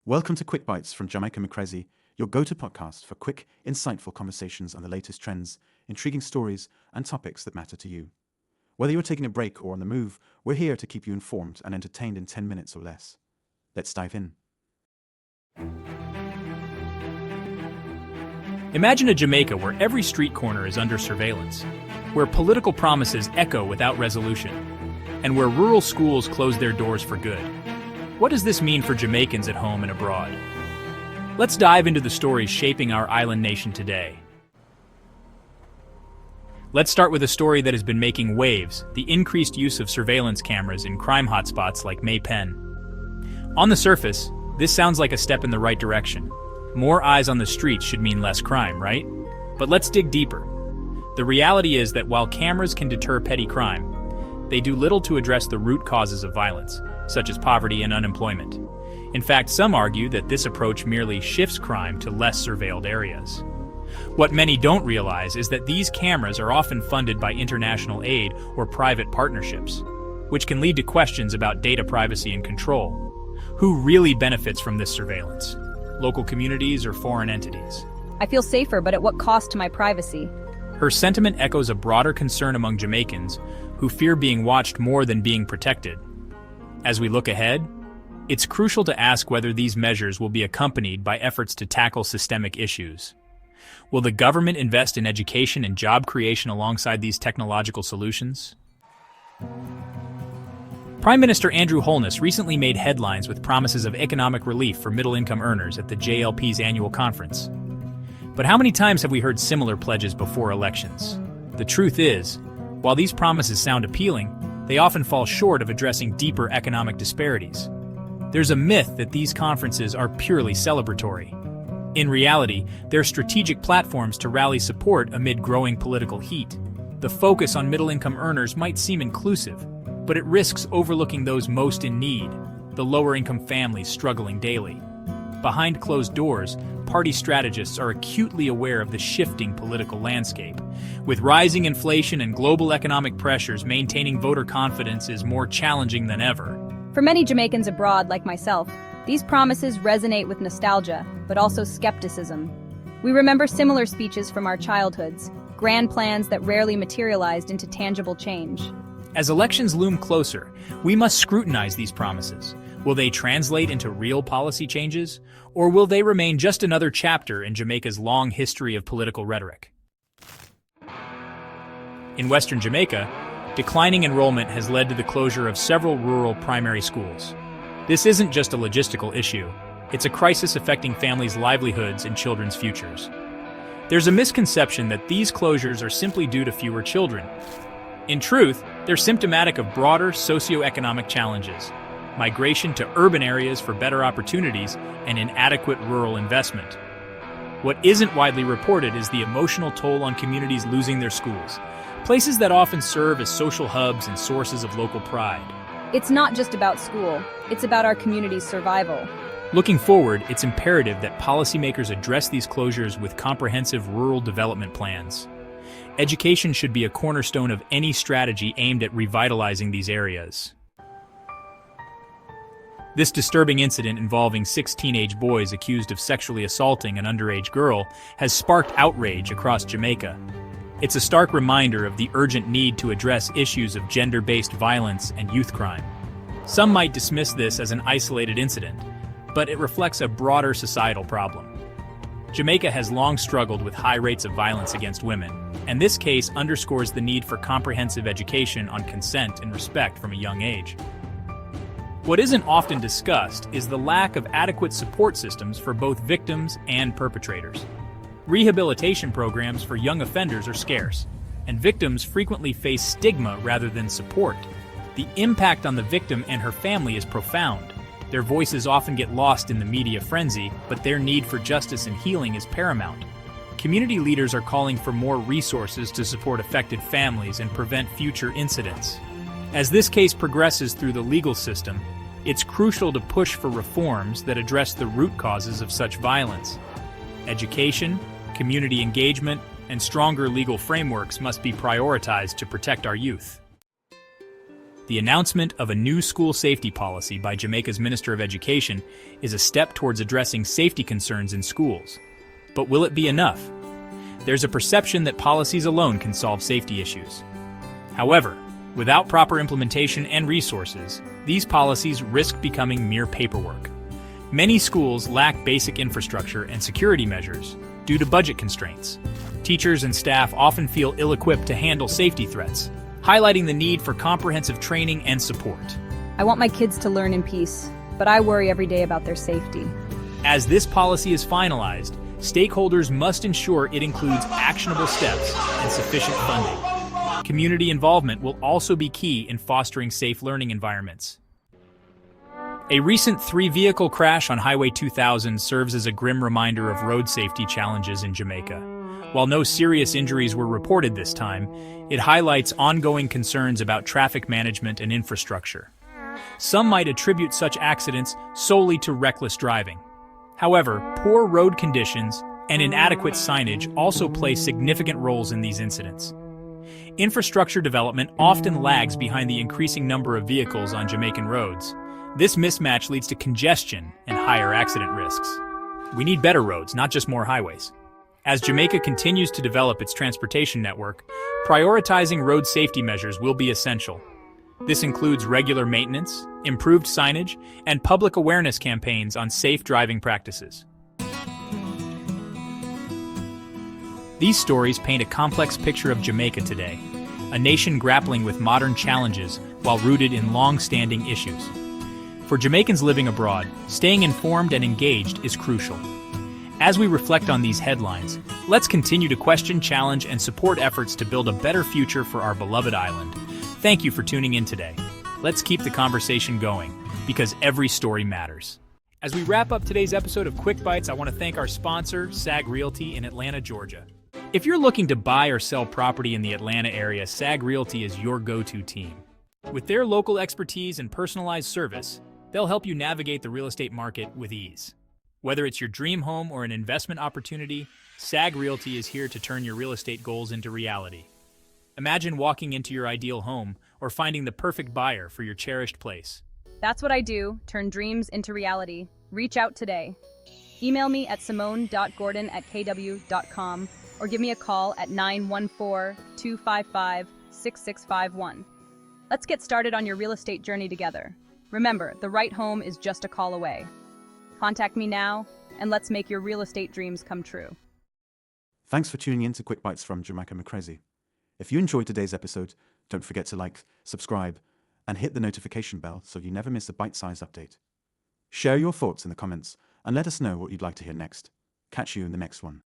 Welcome to KwikBites from Jamaica, your go-to podcast for quick, insightful conversations on the latest trends, intriguing stories, and topics that matter to you. Whether you're taking a break or on the move, we're here to keep you informed and entertained in 10 minutes or less. Let's dive in. Imagine a Jamaica where every street corner is under surveillance, where political promises echo without resolution, and where rural schools close their doors for good. What does this mean for Jamaicans at home and abroad? Let's dive into the stories shaping our island nation today. Let's start with a story that has been making waves: the increased use of surveillance cameras in crime hotspots like May Pen. On the surface, this sounds like a step in the right direction. More eyes on the streets should mean less crime, right? But let's dig deeper. The reality is that while cameras can deter petty crime, they do little to address the root causes of violence, such as poverty and unemployment. In fact, some argue that this approach merely shifts crime to less surveilled areas. What many don't realize is that these cameras are often funded by international aid or private partnerships, which can lead to questions about data privacy and control. Who really benefits from this surveillance? Local communities or foreign entities? I feel safer, but at what cost to my privacy? Her sentiment echoes a broader concern among Jamaicans who fear being watched more than being protected. As we look ahead, it's crucial to ask whether these measures will be accompanied by efforts to tackle systemic issues. Will the government invest in education and job creation alongside these technological solutions? Prime Minister Andrew Holness recently made headlines with promises of economic relief for middle-income earners at the JLP's annual conference. But how many times have we heard similar pledges before elections? The truth is, while these promises sound appealing, they often fall short of addressing deeper economic disparities. There's a myth that these conferences are purely celebratory. In reality, they're strategic platforms to rally support amid growing political heat. The focus on middle-income earners might seem inclusive, but it risks overlooking those most in need, the lower-income families struggling daily. Behind closed doors, party strategists are acutely aware of the shifting political landscape. With rising inflation and global economic pressures, maintaining voter confidence is more challenging than ever. For many Jamaicans abroad, like myself, these promises resonate with nostalgia, but also skepticism. We remember similar speeches from our childhoods, grand plans that rarely materialized into tangible change. As elections loom closer, we must scrutinize these promises. Will they translate into real policy changes, or will they remain just another chapter in Jamaica's long history of political rhetoric? In Western Jamaica, declining enrollment has led to the closure of several rural primary schools. This isn't just a logistical issue, it's a crisis affecting families' livelihoods and children's futures. There's a misconception that these closures are simply due to fewer children. In truth, they're symptomatic of broader socio-economic challenges: migration to urban areas for better opportunities and inadequate rural investment. What isn't widely reported is the emotional toll on communities losing their schools, places that often serve as social hubs and sources of local pride. It's not just about school, it's about our community's survival. Looking forward, it's imperative that policymakers address these closures with comprehensive rural development plans. Education should be a cornerstone of any strategy aimed at revitalizing these areas. This disturbing incident involving 6 teenage boys accused of sexually assaulting an underage girl has sparked outrage across Jamaica. It's a stark reminder of the urgent need to address issues of gender-based violence and youth crime. Some might dismiss this as an isolated incident, but it reflects a broader societal problem. Jamaica has long struggled with high rates of violence against women, and this case underscores the need for comprehensive education on consent and respect from a young age. What isn't often discussed is the lack of adequate support systems for both victims and perpetrators. Rehabilitation programs for young offenders are scarce, and victims frequently face stigma rather than support. The impact on the victim and her family is profound. Their voices often get lost in the media frenzy, but their need for justice and healing is paramount. Community leaders are calling for more resources to support affected families and prevent future incidents. As this case progresses through the legal system, it's crucial to push for reforms that address the root causes of such violence. Education, community engagement, and stronger legal frameworks must be prioritized to protect our youth. The announcement of a new school safety policy by Jamaica's Minister of Education is a step towards addressing safety concerns in schools. But will it be enough? There's a perception that policies alone can solve safety issues. However, without proper implementation and resources, these policies risk becoming mere paperwork. Many schools lack basic infrastructure and security measures due to budget constraints. Teachers and staff often feel ill-equipped to handle safety threats, highlighting the need for comprehensive training and support. I want my kids to learn in peace, but I worry every day about their safety. As this policy is finalized, stakeholders must ensure it includes actionable steps and sufficient funding. Community involvement will also be key in fostering safe learning environments. A recent 3-vehicle crash on Highway 2000 serves as a grim reminder of road safety challenges in Jamaica. While no serious injuries were reported this time, it highlights ongoing concerns about traffic management and infrastructure. Some might attribute such accidents solely to reckless driving. However, poor road conditions and inadequate signage also play significant roles in these incidents. Infrastructure development often lags behind the increasing number of vehicles on Jamaican roads. This mismatch leads to congestion and higher accident risks. We need better roads, not just more highways. As Jamaica continues to develop its transportation network, prioritizing road safety measures will be essential. This includes regular maintenance, improved signage, and public awareness campaigns on safe driving practices. These stories paint a complex picture of Jamaica today, a nation grappling with modern challenges while rooted in long-standing issues. For Jamaicans living abroad, staying informed and engaged is crucial. As we reflect on these headlines, let's continue to question, challenge, and support efforts to build a better future for our beloved island. Thank you for tuning in today. Let's keep the conversation going, because every story matters. As we wrap up today's episode of Quick Bites, I want to thank our sponsor, SAG Realty in Atlanta, Georgia. If you're looking to buy or sell property in the Atlanta area, SAG Realty is your go-to team. With their local expertise and personalized service, they'll help you navigate the real estate market with ease. Whether it's your dream home or an investment opportunity, SAG Realty is here to turn your real estate goals into reality. Imagine walking into your ideal home or finding the perfect buyer for your cherished place. That's what I do, turn dreams into reality. Reach out today. Email me at simone.gordon@kw.com or give me a call at 914-255-6651. Let's get started on your real estate journey together. Remember, the right home is just a call away. Contact me now, and let's make your real estate dreams come true. Thanks for tuning in to Quick Bites from Jamaica Crazy. If you enjoyed today's episode, don't forget to like, subscribe, and hit the notification bell so you never miss a bite-sized update. Share your thoughts in the comments and let us know what you'd like to hear next. Catch you in the next one.